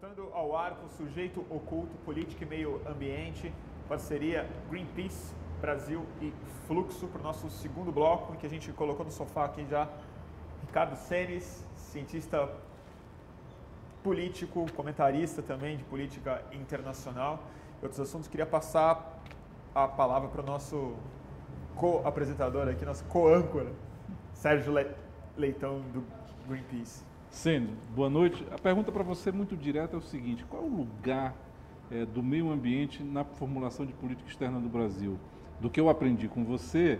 Voltando ao arco, sujeito oculto, política e meio ambiente, parceria Greenpeace, Brasil e Fluxo, para o nosso segundo bloco, em que a gente colocou no sofá aqui já Ricardo Senes, cientista político, comentarista também de política internacional e outros assuntos. Queria passar a palavra para o nosso co-apresentador aqui, nosso co-âncora, Sérgio Leitão, do Greenpeace. Senes, boa noite. A pergunta para você muito direta é o seguinte: qual é o lugar do meio ambiente na formulação de política externa do Brasil? Do que eu aprendi com você,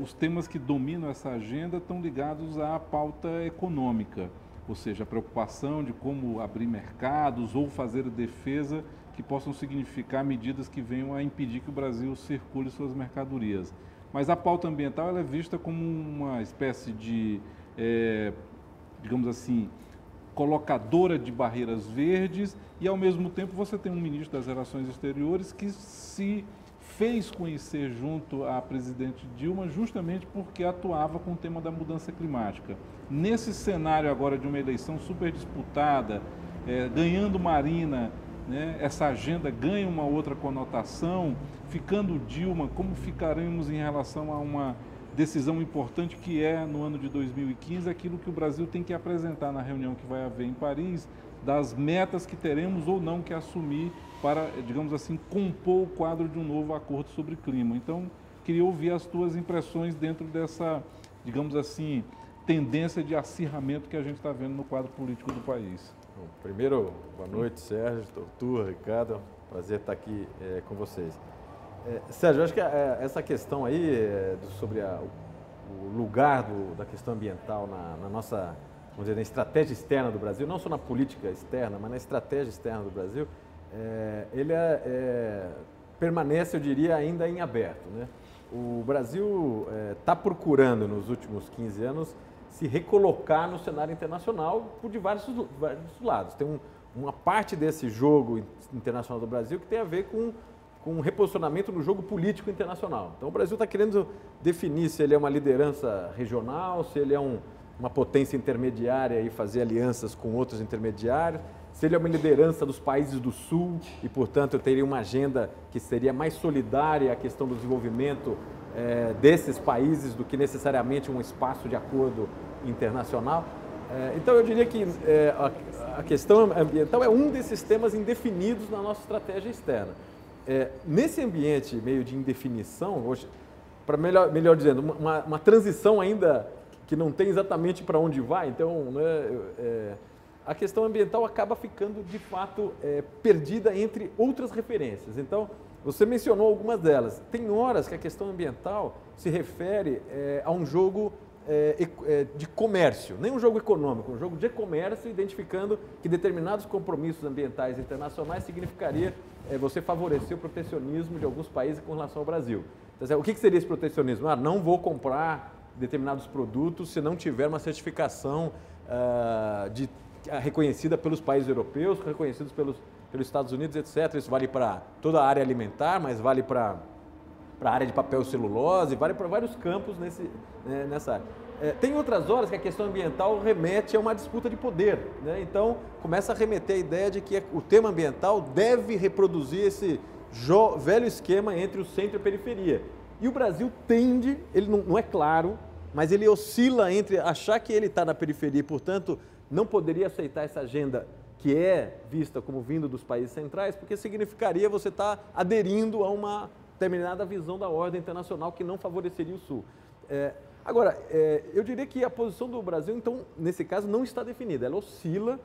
os temas que dominam essa agenda estão ligados à pauta econômica, ou seja, a preocupação de como abrir mercados ou fazer defesa que possam significar medidas que venham a impedir que o Brasil circule suas mercadorias. Mas a pauta ambiental ela é vista como uma espécie de, digamos assim, colocadora de barreiras verdes e, ao mesmo tempo, você tem um ministro das Relações Exteriores que se fez conhecer junto à presidente Dilma justamente porque atuava com o tema da mudança climática. Nesse cenário agora de uma eleição super disputada, ganhando Marina, né, essa agenda ganha uma outra conotação, ficando Dilma, como ficaremos em relação a uma decisão importante que é, no ano de 2015, aquilo que o Brasil tem que apresentar na reunião que vai haver em Paris, das metas que teremos ou não que assumir para, digamos assim, compor o quadro de um novo acordo sobre clima. Então, queria ouvir as tuas impressões dentro dessa, digamos assim, tendência de acirramento que a gente está vendo no quadro político do país. Bom, primeiro, boa noite, Sérgio, Tortura, Ricardo, prazer estar aqui com vocês. Sérgio, eu acho que essa questão aí sobre o lugar da questão ambiental na nossa, vamos dizer, na estratégia externa do Brasil, não só na política externa, mas na estratégia externa do Brasil, ele permanece, eu diria, ainda em aberto, né? O Brasil está procurando, nos últimos 15 anos, se recolocar no cenário internacional por diversos lados. Tem uma parte desse jogo internacional do Brasil que tem a ver com um reposicionamento no jogo político internacional. Então, o Brasil está querendo definir se ele é uma liderança regional, se ele é uma potência intermediária e fazer alianças com outros intermediários, se ele é uma liderança dos países do Sul e, portanto, teria uma agenda que seria mais solidária à questão do desenvolvimento desses países do que necessariamente um espaço de acordo internacional. Então, eu diria que a questão ambiental é um desses temas indefinidos na nossa estratégia externa. Nesse ambiente meio de indefinição, hoje, para melhor dizendo, uma transição ainda que não tem exatamente para onde vai, então, né, a questão ambiental acaba ficando, de fato, perdida entre outras referências. Então, você mencionou algumas delas. Tem horas que a questão ambiental se refere a um jogo de comércio, nem um jogo econômico, um jogo de comércio, identificando que determinados compromissos ambientais internacionais significaria você favorecer o protecionismo de alguns países com relação ao Brasil. Então, o que seria esse protecionismo? Não vou comprar determinados produtos se não tiver uma certificação reconhecida pelos países europeus, reconhecidos pelos Estados Unidos, etc. Isso vale para toda a área alimentar, mas vale para a área de papel e celulose, vale para vários campos nessa área. Tem outras horas que a questão ambiental remete a uma disputa de poder, né? Então, começa a remeter a ideia de que o tema ambiental deve reproduzir esse velho esquema entre o centro e a periferia. E o Brasil tende, ele não é claro, mas ele oscila entre achar que ele está na periferia e, portanto, não poderia aceitar essa agenda que é vista como vindo dos países centrais, porque significaria você estar aderindo a uma determinada visão da ordem internacional que não favoreceria o Sul. Agora, eu diria que a posição do Brasil, então, nesse caso, não está definida. Ela oscila,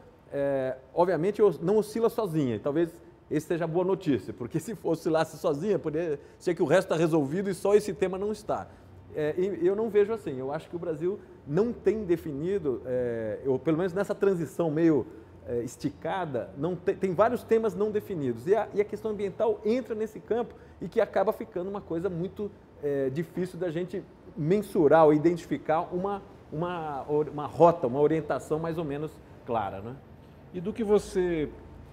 obviamente, não oscila sozinha. E talvez esse seja a boa notícia, porque se oscilasse sozinha, poderia ser que o resto está resolvido e só esse tema não está. E eu não vejo assim. Eu acho que o Brasil não tem definido, ou pelo menos nessa transição meio esticada, tem vários temas não definidos. E a questão ambiental entra nesse campo e que acaba ficando uma coisa muito difícil da gente mensurar ou identificar uma rota, uma orientação mais ou menos clara, né? E do que você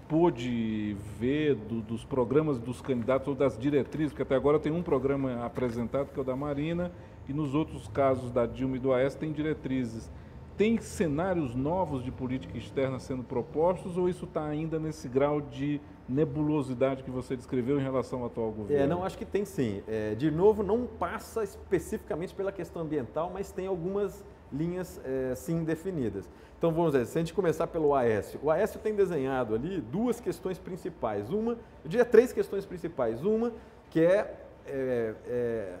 pôde ver dos programas dos candidatos ou das diretrizes, porque até agora tem um programa apresentado, que é o da Marina, e nos outros casos da Dilma e do Aécio tem diretrizes. tem cenários novos de política externa sendo propostos ou isso está ainda nesse grau de nebulosidade que você descreveu em relação ao atual governo? Não, acho que tem sim. De novo, não passa especificamente pela questão ambiental, mas tem algumas linhas sim definidas. Então vamos ver, se a gente começar pelo Aécio. O Aécio tem desenhado ali duas questões principais. Eu diria três questões principais. Uma que é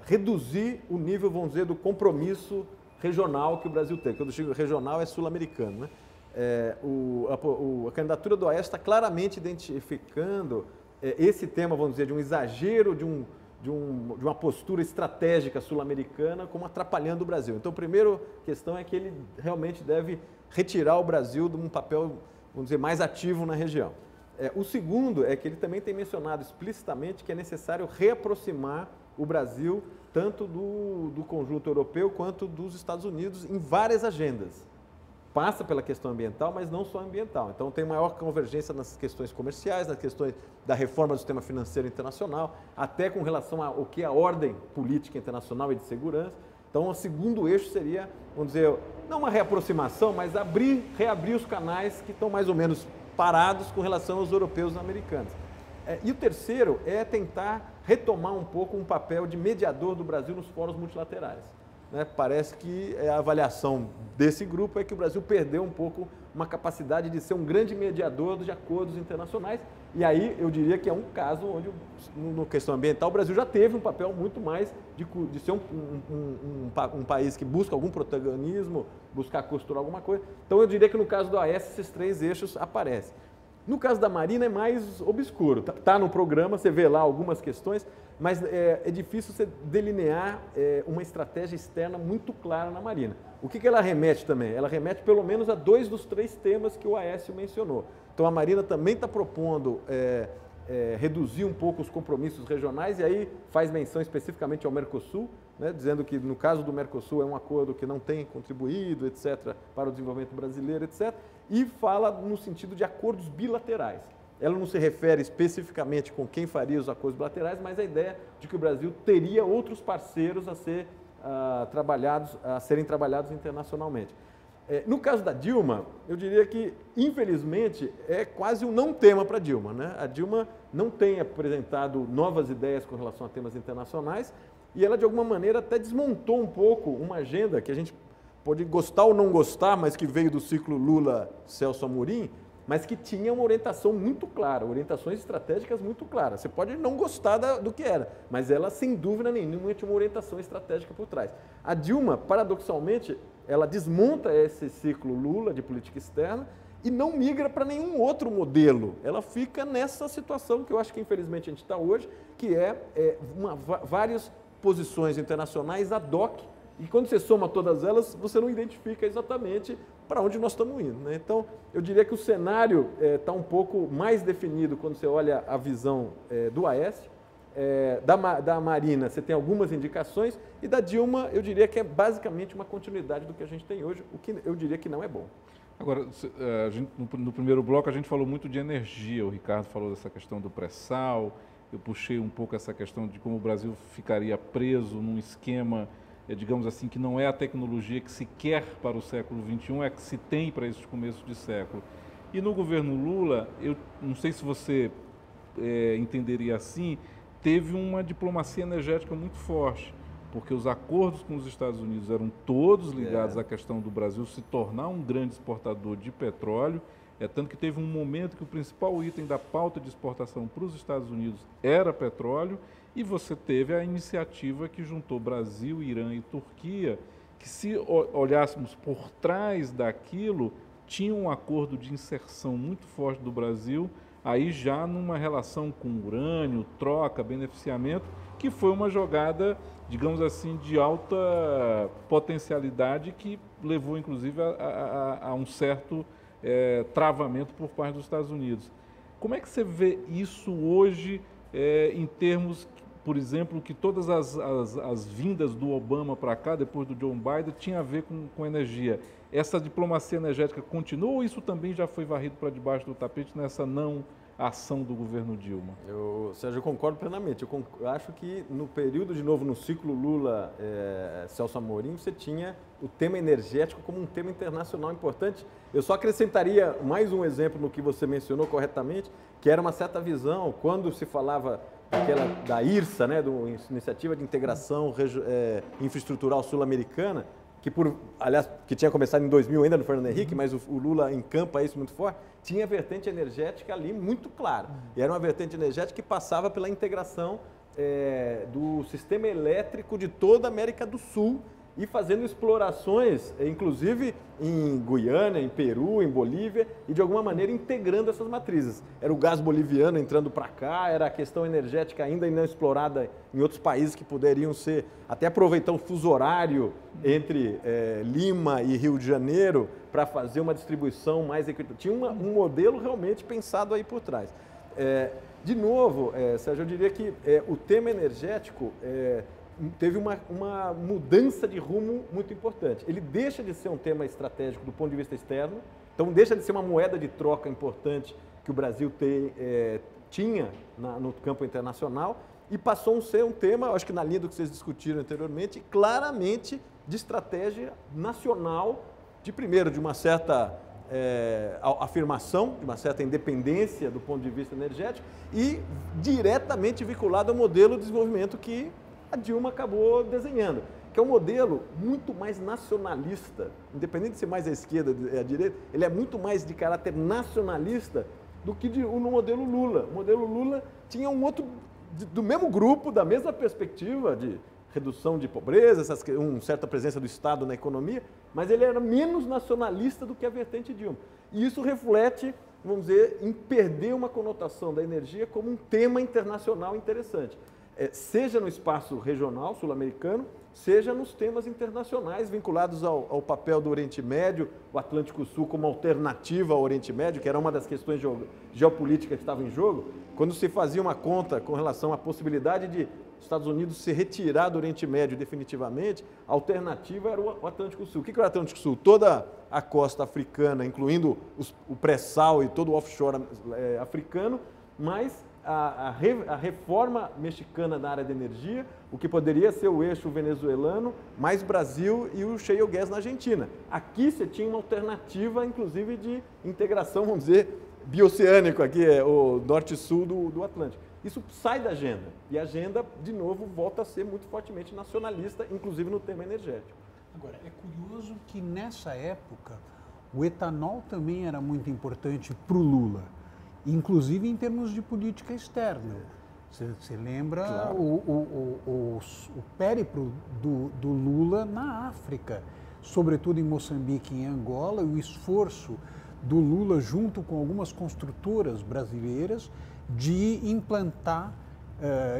reduzir o nível, vamos dizer, do compromisso regional que o Brasil tem. Quando eu digo regional, é sul-americano, né? A candidatura do Aécio está claramente identificando esse tema, vamos dizer, de um exagero, de uma postura estratégica sul-americana como atrapalhando o Brasil. Então, a primeira questão é que ele realmente deve retirar o Brasil de um papel, vamos dizer, mais ativo na região. O segundo é que ele também tem mencionado explicitamente que é necessário reaproximar o Brasil tanto do conjunto europeu quanto dos Estados Unidos em várias agendas. Passa pela questão ambiental, mas não só ambiental. Então, tem maior convergência nas questões comerciais, nas questões da reforma do sistema financeiro internacional, até com relação ao que é a ordem política internacional e de segurança. Então, o segundo eixo seria, vamos dizer, não uma reaproximação, mas reabrir os canais que estão mais ou menos parados com relação aos europeus e americanos. E o terceiro é tentar retomar um pouco um papel de mediador do Brasil nos fóruns multilaterais. Parece que a avaliação desse grupo é que o Brasil perdeu um pouco uma capacidade de ser um grande mediador de acordos internacionais. E aí eu diria que é um caso onde, na questão ambiental, o Brasil já teve um papel muito mais de ser um país que busca algum protagonismo, buscar costurar alguma coisa. Então eu diria que no caso do AES esses três eixos aparecem. No caso da Marina é mais obscuro, está no programa, você vê lá algumas questões, mas é difícil você delinear uma estratégia externa muito clara na Marina. O que ela remete também? Ela remete pelo menos a 2 dos 3 temas que o Aécio mencionou. Então a Marina também está propondo reduzir um pouco os compromissos regionais e aí faz menção especificamente ao Mercosul, né, dizendo que no caso do Mercosul é um acordo que não tem contribuído, etc., para o desenvolvimento brasileiro, etc., e fala no sentido de acordos bilaterais. Ela não se refere especificamente com quem faria os acordos bilaterais, mas a ideia de que o Brasil teria outros parceiros a serem trabalhados internacionalmente. No caso da Dilma, eu diria que, infelizmente, é quase um não tema para a Dilma, né? A Dilma não tem apresentado novas ideias com relação a temas internacionais e ela, de alguma maneira, até desmontou um pouco uma agenda que a gente pode gostar ou não gostar, mas que veio do ciclo Lula-Celso Amorim, mas que tinha uma orientação muito clara, orientações estratégicas muito claras. Você pode não gostar do que era, mas ela, sem dúvida nenhuma, tinha uma orientação estratégica por trás. A Dilma, paradoxalmente, ela desmonta esse ciclo Lula de política externa e não migra para nenhum outro modelo. Ela fica nessa situação que eu acho que, infelizmente, a gente está hoje, que várias posições internacionais ad hoc, e quando você soma todas elas, você não identifica exatamente para onde nós estamos indo, né? Então, eu diria que o cenário está um pouco mais definido quando você olha a visão do Aécio. Da Marina, você tem algumas indicações, e da Dilma, eu diria que é basicamente uma continuidade do que a gente tem hoje, o que eu diria que não é bom. Agora, no primeiro bloco, a gente falou muito de energia, o Ricardo falou dessa questão do pré-sal, eu puxei um pouco essa questão de como o Brasil ficaria preso num esquema, digamos assim, que não é a tecnologia que se quer para o século XXI, é a que se tem para esse começo de século. E no governo Lula, eu não sei se você entenderia assim, teve uma diplomacia energética muito forte, porque os acordos com os Estados Unidos eram todos ligados à questão do Brasil se tornar um grande exportador de petróleo, tanto que teve um momento que o principal item da pauta de exportação para os Estados Unidos era petróleo, e você teve a iniciativa que juntou Brasil, Irã e Turquia, que se olhássemos por trás daquilo, tinha um acordo de inserção muito forte do Brasil, aí já numa relação com urânio, troca, beneficiamento, que foi uma jogada, digamos assim, de alta potencialidade que levou, inclusive, a um certo travamento por parte dos Estados Unidos. Como é que você vê isso hoje em termos, por exemplo, que todas as vindas do Obama para cá, depois do Joe Biden, tinha a ver com energia? Essa diplomacia energética continua ou isso também já foi varrido para debaixo do tapete nessa não a ação do governo Dilma? Sérgio, eu concordo plenamente. Eu acho que no período, de novo, no ciclo Lula, Celso Amorim, você tinha o tema energético como um tema internacional importante. Eu só acrescentaria mais um exemplo no que você mencionou corretamente, que era uma certa visão, quando se falava da IRSA, né, do Iniciativa de Integração Infraestrutural Sul-Americana, aliás, que tinha começado em 2000 ainda no Fernando Henrique, mas o Lula encampa isso muito forte, tinha vertente energética ali muito clara. E era uma vertente energética que passava pela integração do sistema elétrico de toda a América do Sul e fazendo explorações, inclusive em Guiana, em Peru, em Bolívia, e de alguma maneira integrando essas matrizes. Era o gás boliviano entrando para cá, era a questão energética ainda não explorada em outros países que poderiam ser, até aproveitar um fuso horário entre Lima e Rio de Janeiro para fazer uma distribuição mais equilibrada. Tinha um modelo realmente pensado aí por trás. De novo, Sérgio, eu diria que o tema energético teve uma mudança de rumo muito importante. Ele deixa de ser um tema estratégico do ponto de vista externo, então deixa de ser uma moeda de troca importante que o Brasil tinha no campo internacional e passou a ser um tema, acho que na linha do que vocês discutiram anteriormente, claramente de estratégia nacional, de uma certa afirmação, de uma certa independência do ponto de vista energético e diretamente vinculado ao modelo de desenvolvimento que a Dilma acabou desenhando, que é um modelo muito mais nacionalista, independente de ser mais à esquerda ou à direita, ele é muito mais de caráter nacionalista do que no modelo Lula. O modelo Lula tinha um outro, do mesmo grupo, da mesma perspectiva de redução de pobreza, uma certa presença do Estado na economia, mas ele era menos nacionalista do que a vertente Dilma. E isso reflete, vamos dizer, em perder uma conotação da energia como um tema internacional interessante. Seja no espaço regional sul-americano, seja nos temas internacionais vinculados ao papel do Oriente Médio, o Atlântico Sul como alternativa ao Oriente Médio, que era uma das questões geopolíticas que estava em jogo, quando se fazia uma conta com relação à possibilidade de Estados Unidos se retirar do Oriente Médio definitivamente, a alternativa era o Atlântico Sul. O que era o Atlântico Sul? Toda a costa africana, incluindo o pré-sal e todo o offshore africano, mas a reforma mexicana na área de energia, o que poderia ser o eixo venezuelano, mais Brasil e o shale gas na Argentina. Aqui você tinha uma alternativa, inclusive, de integração, vamos dizer, bioceânico, aqui é o norte-sul do Atlântico. Isso sai da agenda, e a agenda, de novo, volta a ser muito fortemente nacionalista, inclusive no tema energético. Agora, é curioso que nessa época o etanol também era muito importante para o Lula, inclusive em termos de política externa. Você lembra, claro, o périplo do Lula na África, sobretudo em Moçambique e em Angola, o esforço do Lula junto com algumas construtoras brasileiras de implantar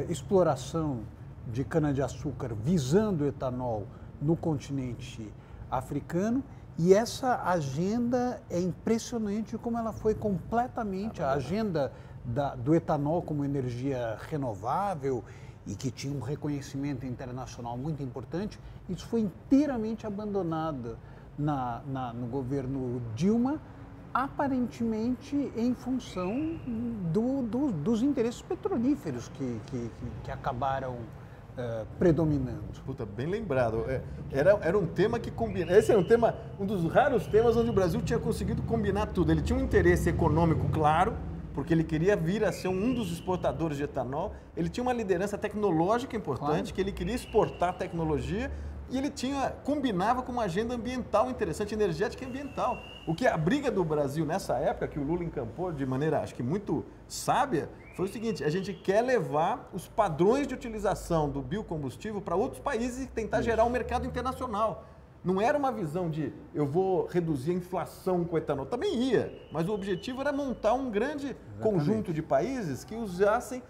exploração de cana-de-açúcar visando etanol no continente africano. E essa agenda é impressionante como ela foi completamente, a agenda do etanol como energia renovável e que tinha um reconhecimento internacional muito importante, isso foi inteiramente abandonado no governo Dilma, aparentemente em função dos interesses petrolíferos que acabaram predominando. Puta, bem lembrado. Era um tema que combina. Esse era um dos raros temas onde o Brasil tinha conseguido combinar tudo. Ele tinha um interesse econômico claro, porque ele queria vir a ser um dos exportadores de etanol. Ele tinha uma liderança tecnológica importante, claro, que ele queria exportar tecnologia, e ele combinava com uma agenda ambiental interessante, energética e ambiental. O que a briga do Brasil nessa época, que o Lula encampou de maneira, acho que muito sábia, foi o seguinte: a gente quer levar os padrões de utilização do biocombustível para outros países e tentar gerar um mercado internacional. Não era uma visão de eu vou reduzir a inflação com o etanol. Também ia, mas o objetivo era montar um grande conjunto de países que usassem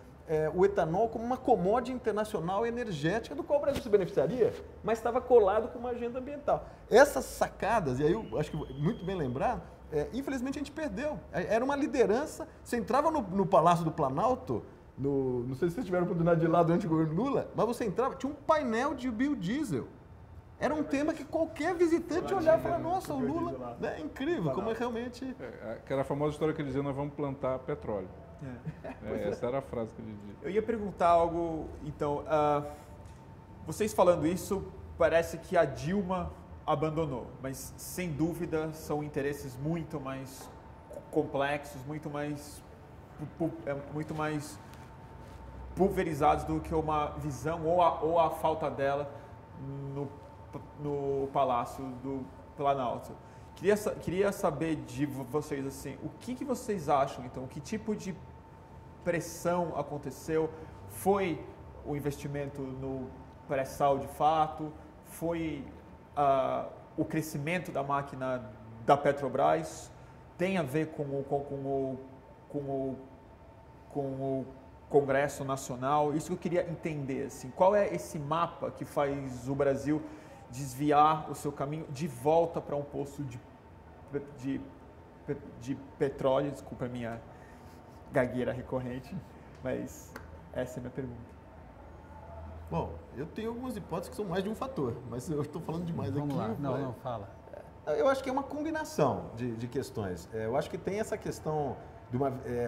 o etanol como uma commodity internacional energética, do qual o Brasil se beneficiaria, mas estava colado com uma agenda ambiental. Essas sacadas, e aí eu acho que muito bem lembrado, infelizmente a gente perdeu. Era uma liderança, você entrava no Palácio do Planalto, não sei se vocês tiveram a oportunidade de ir lá durante o governo Lula, mas você entrava, tinha um painel de biodiesel. Era um tema que qualquer visitante olhava e falava, nossa, o Lula, é incrível, como é realmente... Aquela famosa história que ele dizia, nós vamos plantar petróleo. Essa era a frase que ele disse. Eu ia perguntar algo, então, vocês falando isso, parece que a Dilma abandonou, mas sem dúvida são interesses muito mais complexos, muito mais pulverizados do que uma visão ou a falta dela no Palácio do Planalto. Queria saber de vocês assim, o que vocês acham então? Que tipo de pressão aconteceu? Foi o investimento no pré-sal de fato? Foi o crescimento da máquina da Petrobras? Tem a ver com o Congresso Nacional? Isso que eu queria entender, assim, qual é esse mapa que faz o Brasil desviar o seu caminho de volta para um poço de petróleo? Desculpa a minha gagueira recorrente, mas essa é a minha pergunta. Bom, eu tenho algumas hipóteses que são mais de um fator, mas eu estou falando demais aqui. Vamos lá, não, fala. Eu acho que é uma combinação de questões. Eu acho que tem essa questão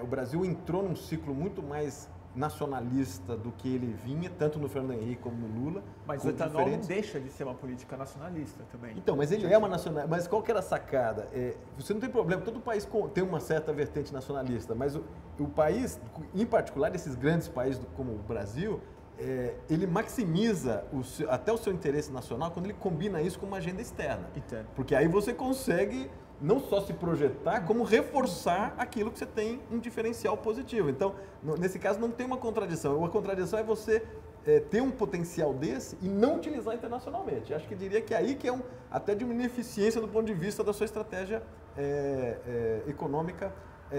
o Brasil entrou num ciclo muito mais nacionalista do que ele vinha, tanto no Fernando Henrique como no Lula. Mas o etanol não deixa de ser uma política nacionalista também. Então, mas ele é uma nacionalista. Mas qual que era a sacada? Você não tem problema, todo país tem uma certa vertente nacionalista, mas o país, em particular esses grandes países como o Brasil, ele maximiza até o seu interesse nacional quando ele combina isso com uma agenda externa. Entendo. Porque aí você consegue não só se projetar, como reforçar aquilo que você tem um diferencial positivo. Então, nesse caso, não tem uma contradição. Uma contradição é você ter um potencial desse e não utilizar internacionalmente. Acho que diria que aí que é até de uma ineficiência do ponto de vista da sua estratégia econômica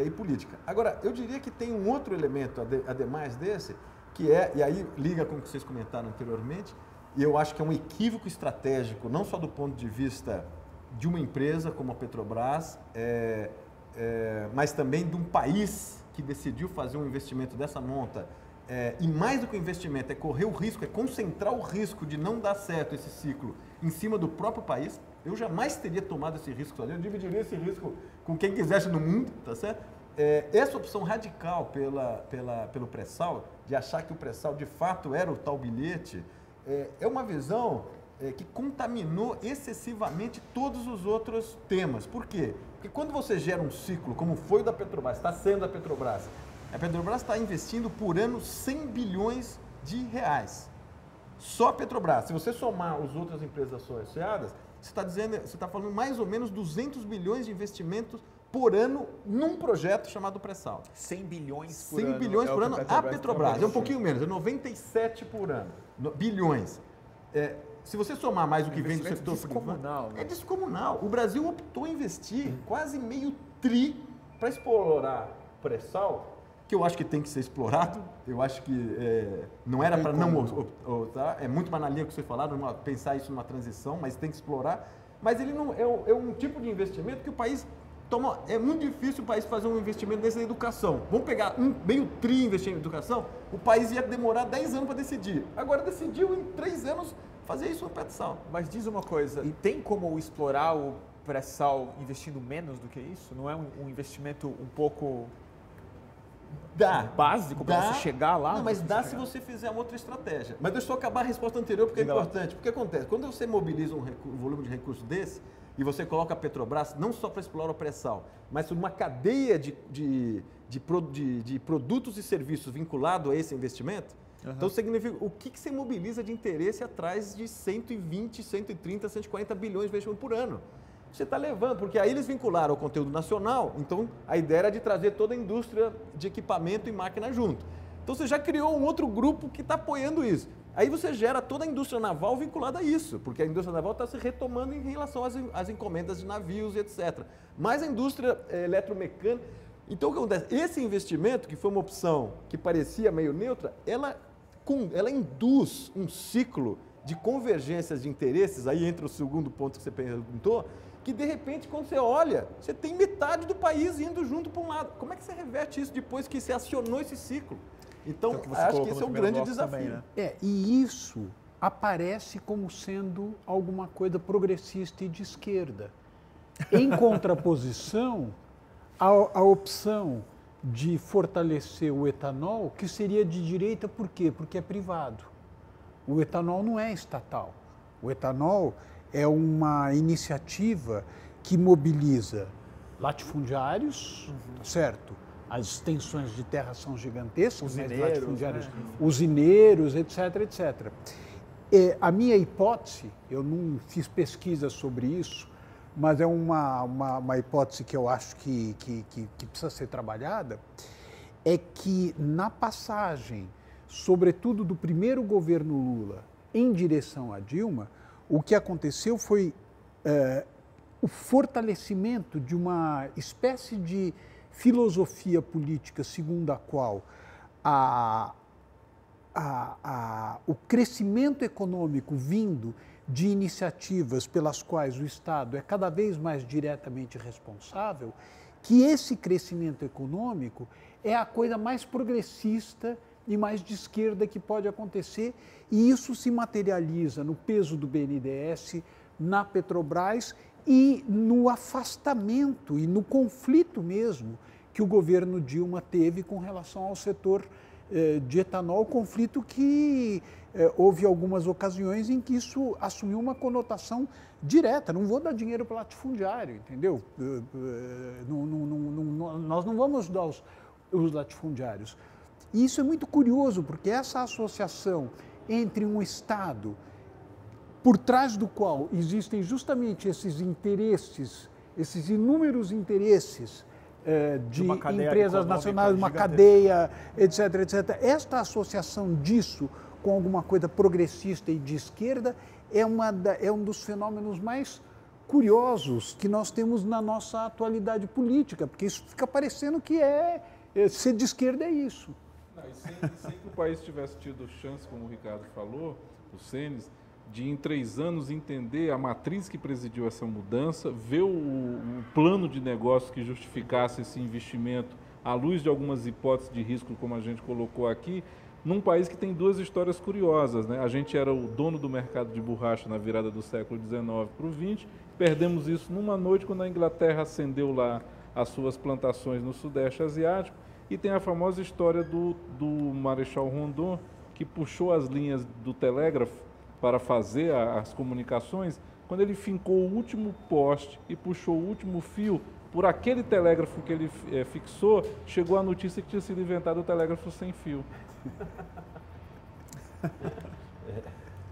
e política. Agora, eu diria que tem um outro elemento, ademais desse, que e aí liga com o que vocês comentaram anteriormente, e eu acho que é um equívoco estratégico, não só do ponto de vista de uma empresa como a Petrobras, mas também de um país que decidiu fazer um investimento dessa monta. E mais do que o investimento, é correr o risco, é concentrar o risco de não dar certo esse ciclo em cima do próprio país. Eu jamais teria tomado esse risco sozinho, eu dividiria esse risco com quem quisesse no mundo, tá certo? Essa opção radical pelo pré-sal, de achar que o pré-sal de fato era o tal bilhete, é uma visão que contaminou excessivamente todos os outros temas. Por quê? Porque quando você gera um ciclo, como foi o da Petrobras, está sendo a Petrobras está investindo por ano 100 bilhões de reais. Só a Petrobras. Se você somar as outras empresas associadas, você está falando mais ou menos 200 bilhões de investimentos por ano num projeto chamado pré-sal. 100 bilhões por ano. 100 bilhões por ano. A Petrobras é um pouquinho menos, é 97 por ano. Bilhões. Se você somar mais o que vem do setor descomunal, privado, é descomunal. O Brasil optou em investir quase meio tri para explorar pré-sal, que eu acho que tem que ser explorado. Eu acho que não era para não... É muito mais na linha que vocês falaram, pensar isso numa transição, mas tem que explorar. Mas ele não é um tipo de investimento que o país toma... É muito difícil o país fazer um investimento nessa educação. Vamos pegar meio tri investir em educação, o país ia demorar 10 anos para decidir. Agora decidiu em 3 anos fazer isso no pré-sal. Mas diz uma coisa, tem como explorar o pré-sal investindo menos do que isso? Não é um investimento um pouco básico para você chegar lá? Não, mas dá se você fizer uma outra estratégia. Mas deixa eu acabar a resposta anterior porque é importante. Porque acontece, quando você mobiliza um volume de recursos desse e você coloca a Petrobras não só para explorar o pré-sal, mas uma cadeia de produtos e serviços vinculado a esse investimento, então significa o que você mobiliza de interesse atrás de 120, 130, 140 bilhões de investimento por ano. Você está levando, porque aí eles vincularam ao conteúdo nacional, então a ideia era de trazer toda a indústria de equipamento e máquina junto. Então você já criou um outro grupo que está apoiando isso. Aí você gera toda a indústria naval vinculada a isso, porque a indústria naval está se retomando em relação às encomendas de navios e etc. Mas a indústria eletromecânica... Então o que acontece? Esse investimento, que foi uma opção que parecia meio neutra, ela induz um ciclo de convergências de interesses, aí entra o segundo ponto que você perguntou, que de repente, quando você olha, você tem metade do país indo junto para um lado. Como é que você reverte isso depois que você acionou esse ciclo? Então, acho que esse é um grande desafio. Também, né? E isso aparece como sendo alguma coisa progressista e de esquerda. Em contraposição à opção de fortalecer o etanol, que seria de direita, por quê? Porque é privado. O etanol não é estatal. O etanol é uma iniciativa que mobiliza latifundiários, certo? As extensões de terra são gigantescas, Usineiros, usineiros, etc, etc. A minha hipótese, eu não fiz pesquisa sobre isso, mas é uma hipótese que eu acho que precisa ser trabalhada, é que na passagem, sobretudo do primeiro governo Lula em direção a Dilma, o que aconteceu foi o fortalecimento de uma espécie de filosofia política segundo a qual o crescimento econômico vindo de iniciativas pelas quais o Estado é cada vez mais diretamente responsável, que esse crescimento econômico é a coisa mais progressista e mais de esquerda que pode acontecer, e isso se materializa no peso do BNDES, na Petrobras e no afastamento e no conflito mesmo que o governo Dilma teve com relação ao setor de etanol, conflito que houve algumas ocasiões em que isso assumiu uma conotação direta. Não vou dar dinheiro para o latifundiário, entendeu? Nós não vamos ajudar os latifundiários. E isso é muito curioso, porque essa associação entre um Estado por trás do qual existem justamente esses interesses, esses inúmeros interesses de empresas nacionais, uma cadeia, etc, etc. Esta associação disso com alguma coisa progressista e de esquerda é um dos fenômenos mais curiosos que nós temos na nossa atualidade política, porque isso fica parecendo que ser de esquerda é isso. Não, e sem que o país tivesse tido chance, como o Ricardo falou, o Senes, de em 3 anos entender a matriz que presidiu essa mudança, ver o plano de negócio que justificasse esse investimento à luz de algumas hipóteses de risco, como a gente colocou aqui, num país que tem 2 histórias curiosas, né? A gente era o dono do mercado de borracha na virada do século XIX para o XX, perdemos isso numa noite quando a Inglaterra acendeu lá as suas plantações no Sudeste Asiático, e tem a famosa história do Marechal Rondon, que puxou as linhas do telégrafo para fazer as comunicações, quando ele fincou o último poste e puxou o último fio, por aquele telégrafo que ele fixou, chegou a notícia que tinha sido inventado o telégrafo sem fio.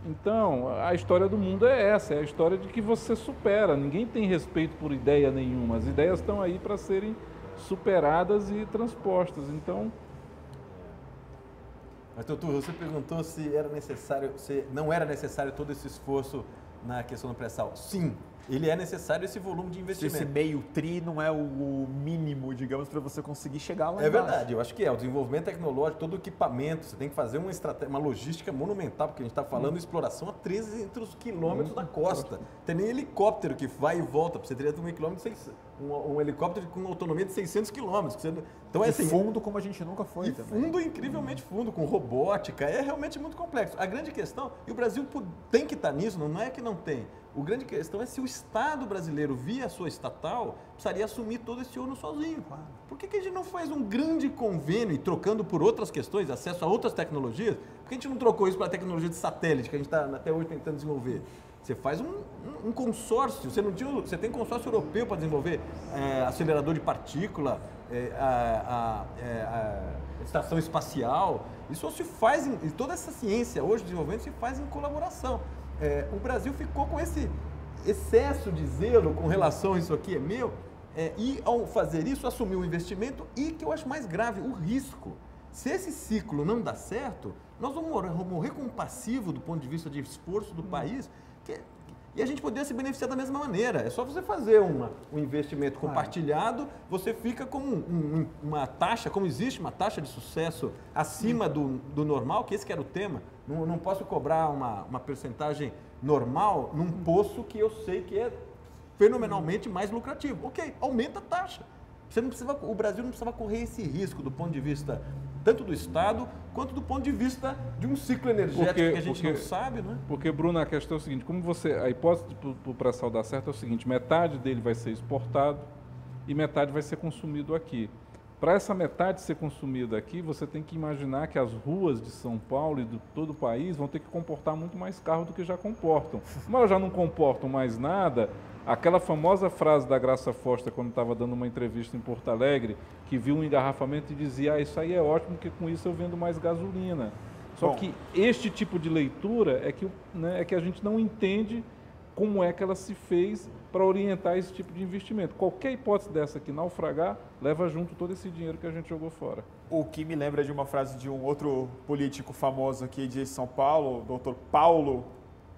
Então, a história do mundo é essa, é a história de que você supera, ninguém tem respeito por ideia nenhuma, as ideias estão aí para serem superadas e transpostas, então... Mas, doutor, você perguntou se não era necessário todo esse esforço na questão do pré-sal. Sim, ele é necessário esse volume de investimento. Esse meio tri não é o mínimo, digamos, para você conseguir chegar lá embaixo. Verdade, eu acho que o desenvolvimento tecnológico, todo o equipamento, você tem que fazer uma logística monumental, porque a gente está falando de exploração a 300 quilômetros da costa. Tem nem helicóptero que vai e volta, você teria um helicóptero com autonomia de 600 quilômetros. Então, assim, fundo como a gente nunca foi também. Fundo incrivelmente fundo, com robótica, é realmente muito complexo. A grande questão, e o Brasil tem que estar nisso, não é que não tem. A grande questão é se o Estado brasileiro, via sua estatal, precisaria assumir todo esse ônus sozinho. Por que a gente não faz um grande convênio, e trocando por outras questões, acesso a outras tecnologias? Por que a gente não trocou isso para a tecnologia de satélite, que a gente está até hoje tentando desenvolver? Você faz um consórcio, você tem um consórcio europeu para desenvolver acelerador de partícula, a estação espacial. Isso se faz, e toda essa ciência hoje, desenvolvimento, se faz em colaboração. O Brasil ficou com esse excesso de zelo com relação a isso aqui é meu, e ao fazer isso, assumiu o investimento e, que eu acho mais grave, o risco. Se esse ciclo não dá certo, nós vamos morrer com um passivo do ponto de vista de esforço do país, e a gente poderia se beneficiar da mesma maneira. É só você fazer um investimento compartilhado, você fica com uma taxa, como existe uma taxa de sucesso acima do normal, que esse que era o tema. Não posso cobrar uma percentagem normal num poço que eu sei que é fenomenalmente mais lucrativo. Ok, aumenta a taxa. O Brasil não precisava correr esse risco do ponto de vista tanto do Estado, quanto do ponto de vista de um ciclo energético que a gente não sabe, né? Porque, Bruno, a questão é o seguinte, a hipótese para o pré-sal dar certo é o seguinte, metade dele vai ser exportado e metade vai ser consumido aqui. Para essa metade ser consumida aqui, você tem que imaginar que as ruas de São Paulo e de todo o país vão ter que comportar muito mais carro do que já comportam. Como elas já não comportam mais nada, aquela famosa frase da Graça Foster, quando estava dando uma entrevista em Porto Alegre, que viu um engarrafamento e dizia, isso aí é ótimo, porque com isso eu vendo mais gasolina. Só que este tipo de leitura é que a gente não entende como é que ela se fez para orientar esse tipo de investimento. Qualquer hipótese dessa que naufragar, leva junto todo esse dinheiro que a gente jogou fora. O que me lembra de uma frase de um outro político famoso aqui de São Paulo, o Dr. Paulo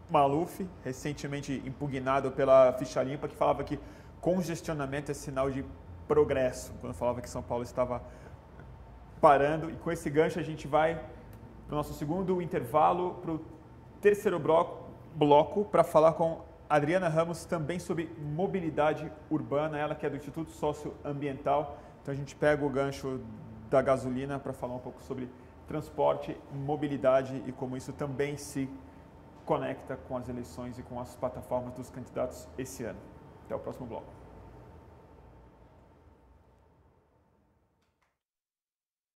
Maluf, recentemente impugnado pela Ficha Limpa, que falava que congestionamento é sinal de progresso, quando falava que São Paulo estava parando. E com esse gancho a gente vai para o nosso segundo intervalo, para o terceiro bloco, para falar com Adriana Ramos também sobre mobilidade urbana, ela que é do Instituto Socioambiental. Então a gente pega o gancho da gasolina para falar um pouco sobre transporte, mobilidade e como isso também se conecta com as eleições e com as plataformas dos candidatos esse ano. Até o próximo bloco.